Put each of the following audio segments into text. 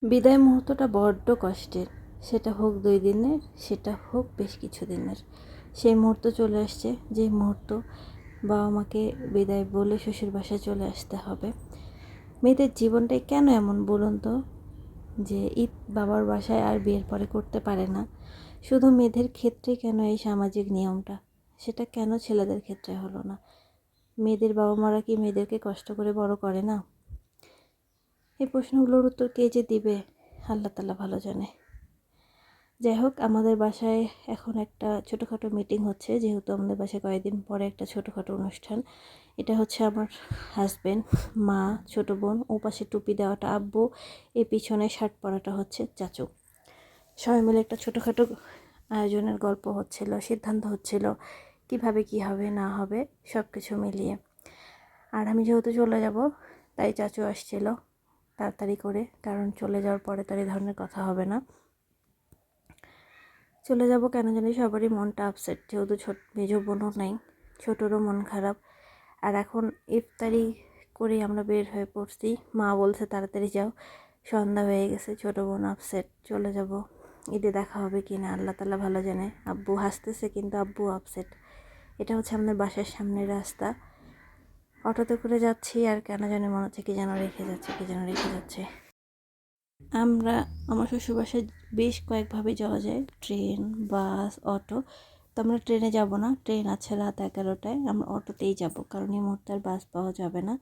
বিদায় মুহূর্তটা বড্ড কষ্টের। সেটা হোক 2 দিনের, সেটা হোক বেশ কিছু দিনের। সেই মুহূর্ত চলে আসছে, যে মুহূর্ত বাবা মাকে বিদায় বলে শ্বশুর বাসায় চলে আসতে হবে। মেয়েদের জীবনটাই কেন এমন বলুন তো, যে ঈদ বাবার বাসায় আর বিয়ের পরে করতে পারে না। শুধু মেয়েদের ক্ষেত্রে কেন এই সামাজিক নিয়মটা, সেটা কেন ছেলেদের ক্ষেত্রে হলো না? মেয়েদের বাবা মারা কি মেয়েদেরকে কষ্ট করে বড় করে না? এই প্রশ্নগুলোর উত্তর কে যে দিবে, আল্লাহ তাআলা ভালো জানে। যাই হোক, আমাদের বাসায় এখন একটা ছোটোখাটো মিটিং হচ্ছে, যেহেতু আমাদের বাসায় কয়েকদিন পরে একটা ছোটোখাটো অনুষ্ঠান। এটা হচ্ছে আমার হাজব্যান্ড, মা, ছোটো বোন, ও পাশে টুপি দেওয়াটা আব্বু, এই পিছনে শার্ট পরাটা হচ্ছে চাচু। সবাই মিলে একটা ছোটোখাটো আয়োজনের গল্প হচ্ছিল, সিদ্ধান্ত হচ্ছিল কিভাবে কি হবে না হবে সব কিছু মিলিয়ে। আর আমি যেহেতু চলে যাব, তাই চাচু আসছিল তাড়াতাড়ি করে, কারণ চলে যাওয়ার পরে তার এই ধরনের কথা হবে না। চলে যাব কেন জানি সবারই মনটা আপসেট, যেহেতু মেজো বোনও নাই, ছোটোরও মন খারাপ। আর এখন ইফতারি করে আমরা বের হয়ে পড়ছি, মা বলছে তাড়াতাড়ি যাও, সন্ধ্যা হয়ে গেছে। ছোটো বোন আপসেট, চলে যাব, ঈদে দেখা হবে কি না আল্লাহ তাআলা ভালো জানে। আব্বু হাসতেছে কিন্তু আব্বু আপসেট। এটা হচ্ছে আমাদের বাসার সামনের রাস্তা, অটোতে করে যাচ্ছি, আর কেন জানি মনে হচ্ছে কি যেন রেখে যাচ্ছে। আমার শ্বশুর বাসায় বেশ কয়েকভাবে যাওয়া যায়, ট্রেন, বাস, অটো। তো আমরা ট্রেনে যাব না, ট্রেন আছে রাত 11টায়, আমরা অটোতেই যাব, কারণ এই মুহূর্তে আর বাস পাওয়া যাবে না।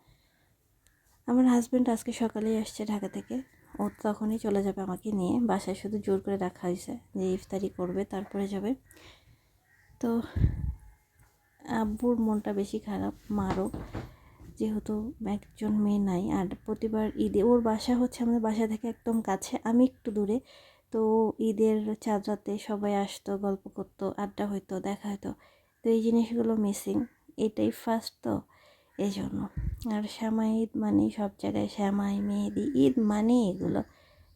আমার হাজব্যান্ড আজকে সকালেই আসছে ঢাকা থেকে, ও তখনই চলে যাবে আমাকে নিয়ে। বাসায় শুধু জোর করে রাখা হয়েছে যে ইফতারি করবে তারপরে যাবে। তো আব্বুর মনটা বেশি খারাপ, মারও, যেহেতু একজন মেয়ে নাই। আর প্রতিবার ঈদে ওর বাসা হচ্ছে আমাদের বাসা থেকে একদম কাছে, আমি একটু দূরে। তো ঈদের চাঁদ রাতে সবাই আসতো, গল্প করতো, আড্ডা হইতো, দেখা হতো। তো এই জিনিসগুলো মিসিং, এটাই ফার্স্ট তো, এই জন্য। আর শ্যামাই ঈদ মানে সব জায়গায় শ্যামাই, মেহেদি, ঈদ মানে এগুলো।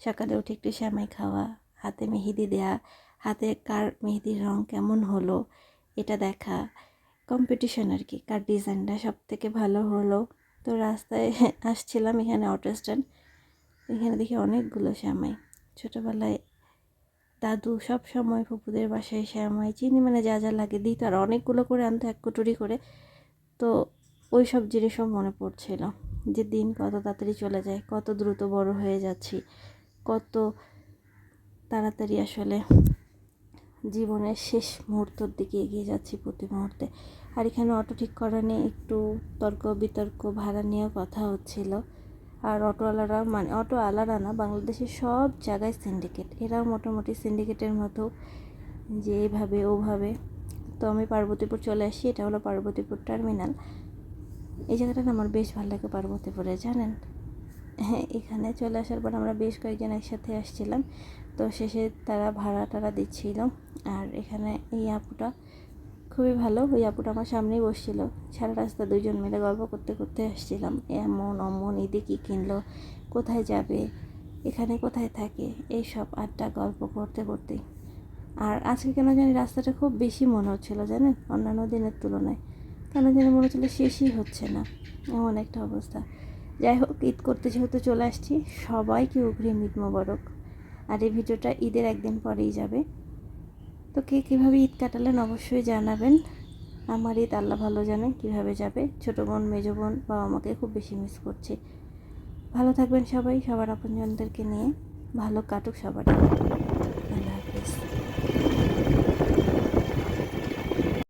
সকালে উঠে একটু শ্যামাই খাওয়া, হাতে মেহেদি দেয়া, হাতে কার মেহেদির রং কেমন হলো এটা দেখা, কম্পিটিশন আর কি, কার ডিজাইনটা সব থেকে ভালো হলো। তো রাস্তায় আসছিলাম, এখানে অটো স্ট্যান্ড, এখানে দেখি অনেকগুলো শ্যামাই। ছোটোবেলায় দাদু সব সময় ফুপুদের বাসায় শ্যামাই, চিনি মানে যা যা লাগে দিত, আর অনেকগুলো করে আনতো, এক কুটুরি করে। তো ওই সব জিনিসও মনে পড়ছিল, যে দিন কত তাড়াতাড়ি চলে যায়, কত দ্রুত বড় হয়ে যাচ্ছি, কত তাড়াতাড়ি আসলে জীবনের শেষ মুহূর্তের দিকে এগিয়ে যাচ্ছি প্রতি মুহূর্তে। আর এখানে অটো ঠিক করা নিয়ে একটু তর্ক বিতর্ক, ভাড়া নিয়েও কথা হচ্ছিল। আর অটোওয়ালারা, মানে অটোওয়ালারা না, বাংলাদেশের সব জায়গায় সিন্ডিকেট, এরাও মোটামুটি সিন্ডিকেটের মতো, যে এভাবে ওভাবে। তো আমি পার্বতীপুর চলে আসি, এটা হলো পার্বতীপুর টার্মিনাল। এই জায়গাটা না আমার বেশ ভালো লাগে পার্বতীপুরে, জানেন। হ্যাঁ, এখানে চলে আসার পর আমরা বেশ কয়েকজন একসাথে আসছিলাম, তো শেষে তারা ভাড়া দিচ্ছিল। আর এখানে এই আপুটা খুবই ভালো, ওই আপুটা আমার সামনেই বসছিল, সারা রাস্তা দুজন মিলে গল্প করতে করতে আসছিলাম, এমন অমন, ঈদে কী কিনলো, কোথায় যাবে, এখানে কোথায় থাকে, এইসব আড্ডা গল্প করতে করতেই। আর আজকে কেন জানি রাস্তাটা খুব বেশি মনে হচ্ছিলো, জানেন, অন্যান্য দিনের তুলনায় কেন জানি মনে হচ্ছিলো শেষই হচ্ছে না, এমন একটা অবস্থা। যাই হোক, ঈদ করতে যেহেতু চলে আসছি, সবাইকে অগ্রিম ঈদ মোবারক। আর এই ভিডিওটা ঈদের একদিন পরেই যাবে। তো কে কীভাবে ঈদ কাটালেন অবশ্যই জানাবেন। আমার ঈদ আল্লাহ ভালো জানে কীভাবে যাবে। ছোটো বোন, মেজো বোন, বাবা মাকে খুব বেশি মিস করছি। ভালো থাকবেন সবাই, সবার আপনজনদেরকে নিয়ে। ভালো কাটুক সবার।